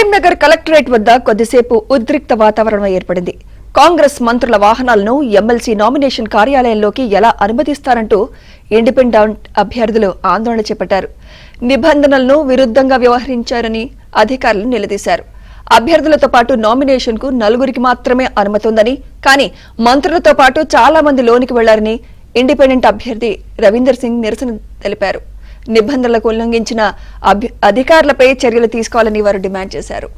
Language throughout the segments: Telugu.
కరీంనగర్ కలెక్టరేట్ వద్ద కొద్దిసేపు ఉద్రిక్త వాతావరణం ఏర్పడింది. కాంగ్రెస్ మంత్రుల వాహనాలను ఎమ్మెల్సీ నామినేషన్ కార్యాలయంలోకి ఎలా అనుమతిస్తారంటూ ఇండిపెండెంట్ అభ్యర్థులు ఆందోళన చేపట్టారు. నిబంధనలను విరుద్ధంగా వ్యవహరించారని అధికారులు నిలదీశారు. అభ్యర్థులతో పాటు నామినేషన్ కు 4 మాత్రమే అనుమతి ఉందని, కానీ మంత్రులతో పాటు చాలా మంది లోనికి వెళ్లారని ఇండిపెండెంట్ అభ్యర్థి రవీందర్ సింగ్ నిరసన తెలిపారు. నిబంధనలకు ఉల్లంఘించిన అధికారులపై చర్యలు తీసుకోవాలని వారు డిమాండ్ చేశారు.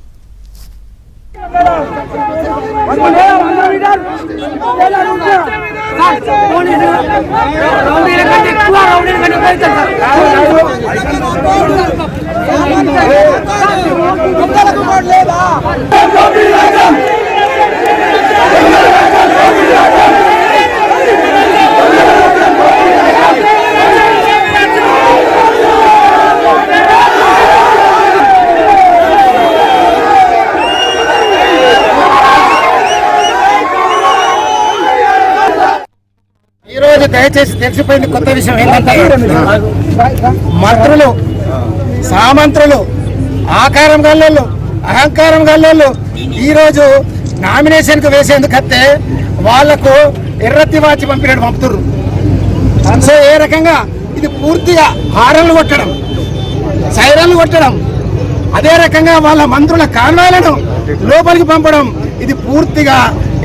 దయచేసి తెలిసిపోయింది కొత్త విషయం ఏంటంటే, మంత్రులు సామంత్రులు ఆకారం గల్లోళ్ళు అహంకారం గల్లోళ్ళు ఈరోజు నామినేషన్కు వేసేందుకు వస్తే వాళ్లకు ఎర్రత్తి వాచి పంపుతుర్రు. సో ఏ రకంగా ఇది పూర్తిగా హారన్లు కొట్టడం, సైరన్లు కొట్టడం, అదే రకంగా వాళ్ళ మంత్రుల కాన్వాయ్లను లోపలికి పంపడం, ఇది పూర్తిగా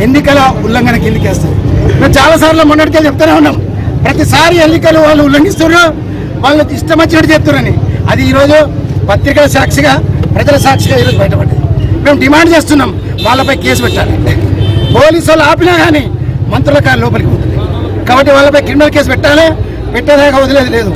ఎన్నికల ఉల్లంఘన కిందికేస్తుంది. మేము చాలాసార్లు మొన్నటికే చెప్తూనే ఉన్నాం, ప్రతిసారి ఎన్నికలు వాళ్ళు ఉల్లంఘిస్తున్నారు, వాళ్ళకి ఇష్టం వచ్చినట్టు చెప్తున్నారని. అది ఈరోజు పత్రికల సాక్షిగా ప్రజల సాక్షిగా ఈరోజు బయటపడ్డది. మేము డిమాండ్ చేస్తున్నాం, వాళ్ళపై కేసు పెట్టాలి. పోలీసు వాళ్ళు ఆపినా కానీ మంత్రుల కాని లోపలికి పోతుంది కాబట్టి వాళ్ళపై క్రిమినల్ కేసు పెట్టాలి. పెట్టేదాకా వదిలేదు లేదు.